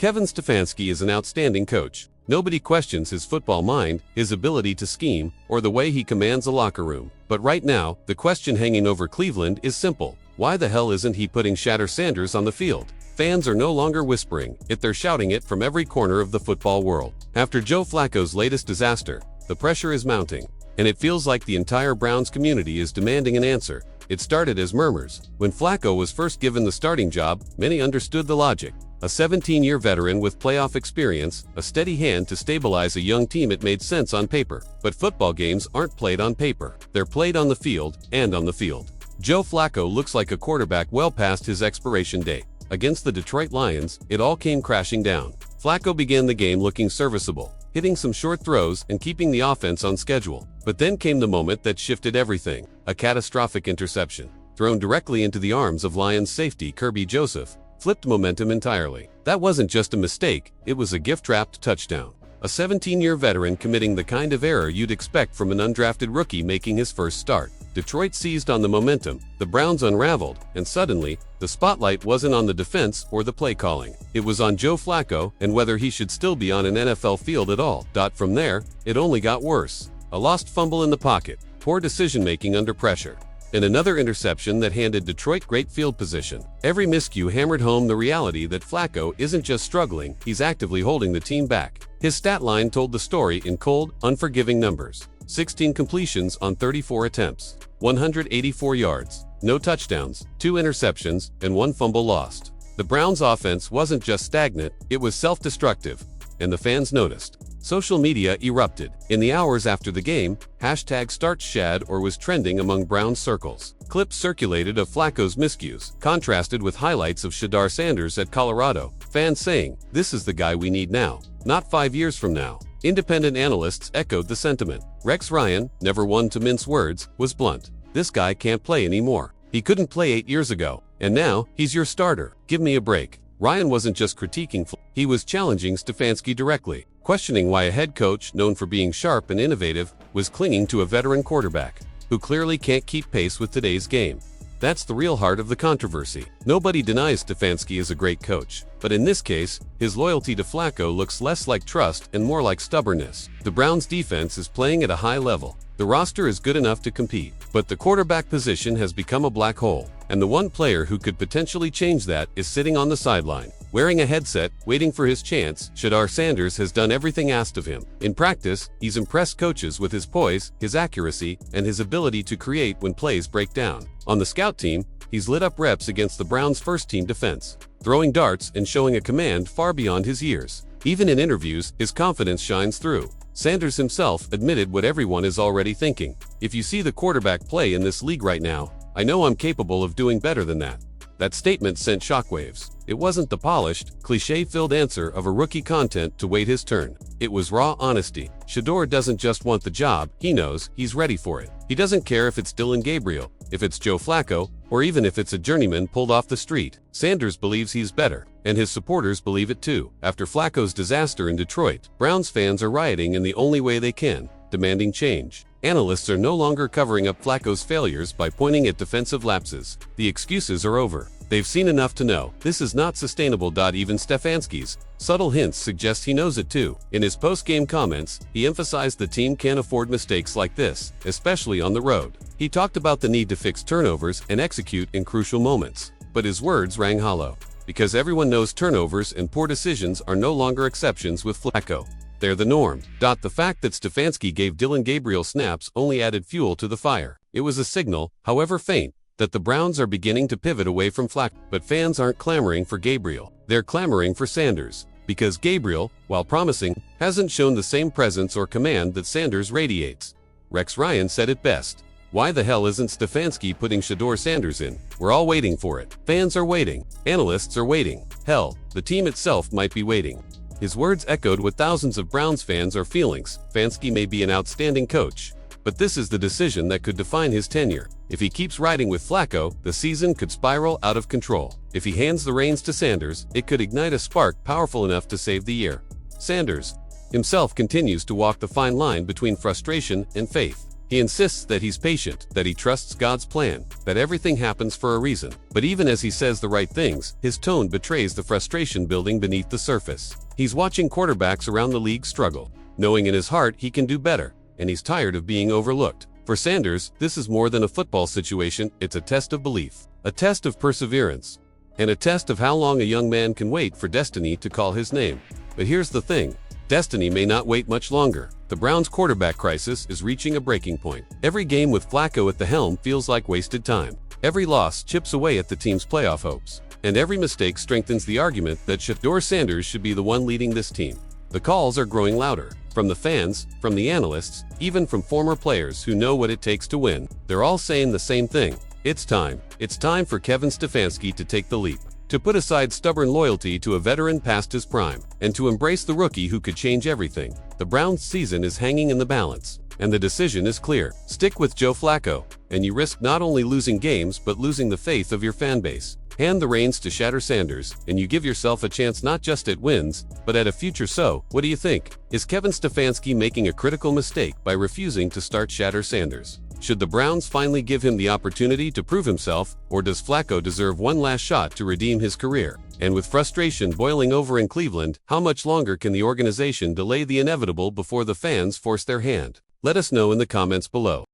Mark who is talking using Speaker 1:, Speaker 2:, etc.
Speaker 1: Kevin Stefanski is an outstanding coach. Nobody questions his football mind, his ability to scheme, or the way he commands a locker room. But right now, the question hanging over Cleveland is simple. Why the hell isn't he putting Shador Sanders on the field? Fans are no longer whispering it, they're shouting it from every corner of the football world. After Joe Flacco's latest disaster, the pressure is mounting, and it feels like the entire Browns community is demanding an answer. It started as murmurs. When Flacco was first given the starting job, many understood the logic. A 17-year veteran with playoff experience, a steady hand to stabilize a young team, it made sense on paper. But football games aren't played on paper. They're played on the field, and on the field. Joe Flacco looks like a quarterback well past his expiration date. Against the Detroit Lions, it all came crashing down. Flacco began the game looking serviceable, hitting some short throws and keeping the offense on schedule. But then came the moment that shifted everything. A catastrophic interception, thrown directly into the arms of Lions safety Kirby Joseph, flipped momentum entirely. That wasn't just a mistake, it was a gift-wrapped touchdown. A 17-year veteran committing the kind of error you'd expect from an undrafted rookie making his first start. Detroit seized on the momentum, the Browns unraveled, and suddenly, the spotlight wasn't on the defense or the play calling. It was on Joe Flacco and whether he should still be on an NFL field at all. From there, it only got worse. A lost fumble in the pocket, poor decision-making under pressure, and another interception that handed Detroit great field position. Every miscue hammered home the reality that Flacco isn't just struggling, he's actively holding the team back. His stat line told the story in cold, unforgiving numbers. 16 completions on 34 attempts, 184 yards, no touchdowns, 2 interceptions, and 1 fumble lost. The Browns' offense wasn't just stagnant, it was self-destructive, and the fans noticed. Social media erupted. In the hours after the game, #StartShador was trending among Browns circles. Clips circulated of Flacco's miscues, contrasted with highlights of Shador Sanders at Colorado. Fans saying, "This is the guy we need now, not 5 years from now." Independent analysts echoed the sentiment. Rex Ryan, never one to mince words, was blunt. "This guy can't play anymore. He couldn't play 8 years ago, and now, he's your starter. Give me a break." Ryan wasn't just critiquing Flacco, he was challenging Stefanski directly, questioning why a head coach known for being sharp and innovative was clinging to a veteran quarterback who clearly can't keep pace with today's game. That's the real heart of the controversy. Nobody denies Stefanski is a great coach, but in this case, his loyalty to Flacco looks less like trust and more like stubbornness. The Browns' defense is playing at a high level. The roster is good enough to compete, but the quarterback position has become a black hole, and the one player who could potentially change that is sitting on the sideline, wearing a headset, waiting for his chance. Shador Sanders has done everything asked of him. In practice, he's impressed coaches with his poise, his accuracy, and his ability to create when plays break down. On the scout team, he's lit up reps against the Browns' first-team defense, throwing darts and showing a command far beyond his years. Even in interviews, his confidence shines through. Sanders himself admitted what everyone is already thinking. "If you see the quarterback play in this league right now, I know I'm capable of doing better than that." That statement sent shockwaves. It wasn't the polished, cliché-filled answer of a rookie content to wait his turn. It was raw honesty. Shedeur doesn't just want the job, he knows he's ready for it. He doesn't care if it's Dillon Gabriel, if it's Joe Flacco, or even if it's a journeyman pulled off the street. Sanders believes he's better, and his supporters believe it too. After Flacco's disaster in Detroit, Browns fans are rioting in the only way they can, demanding change. Analysts are no longer covering up Flacco's failures by pointing at defensive lapses. The excuses are over. They've seen enough to know this is not sustainable. Even Stefanski's subtle hints suggest he knows it too. In his post-game comments, he emphasized the team can't afford mistakes like this, especially on the road. He talked about the need to fix turnovers and execute in crucial moments. But his words rang hollow, because everyone knows turnovers and poor decisions are no longer exceptions with Flacco. They're the norm. The fact that Stefanski gave Dillon Gabriel snaps only added fuel to the fire. It was a signal, however faint, that the Browns are beginning to pivot away from Flacco. But fans aren't clamoring for Gabriel. They're clamoring for Sanders. Because Gabriel, while promising, hasn't shown the same presence or command that Sanders radiates. Rex Ryan said it best. "Why the hell isn't Stefanski putting Shador Sanders in? We're all waiting for it." Fans are waiting. Analysts are waiting. Hell, the team itself might be waiting. His words echoed what thousands of Browns fans are feeling. Stefanski may be an outstanding coach, but this is the decision that could define his tenure. If he keeps riding with Flacco, the season could spiral out of control. If he hands the reins to Sanders, it could ignite a spark powerful enough to save the year. Sanders himself continues to walk the fine line between frustration and faith. He insists that he's patient, that he trusts God's plan, that everything happens for a reason. But even as he says the right things, his tone betrays the frustration building beneath the surface. He's watching quarterbacks around the league struggle, knowing in his heart he can do better, and he's tired of being overlooked. For Sanders, this is more than a football situation, it's a test of belief, a test of perseverance, and a test of how long a young man can wait for destiny to call his name. But here's the thing, destiny may not wait much longer. The Browns' quarterback crisis is reaching a breaking point. Every game with Flacco at the helm feels like wasted time. Every loss chips away at the team's playoff hopes. And every mistake strengthens the argument that Shador Sanders should be the one leading this team. The calls are growing louder. From the fans, from the analysts, even from former players who know what it takes to win. They're all saying the same thing. It's time. It's time for Kevin Stefanski to take the leap. To put aside stubborn loyalty to a veteran past his prime, and to embrace the rookie who could change everything. The Browns' season is hanging in the balance, and the decision is clear. Stick with Joe Flacco, and you risk not only losing games but losing the faith of your fan base. Hand the reins to Shador Sanders, and you give yourself a chance not just at wins, but at a future. So, what do you think? Is Kevin Stefanski making a critical mistake by refusing to start Shador Sanders? Should the Browns finally give him the opportunity to prove himself, or does Flacco deserve one last shot to redeem his career? And with frustration boiling over in Cleveland, how much longer can the organization delay the inevitable before the fans force their hand? Let us know in the comments below.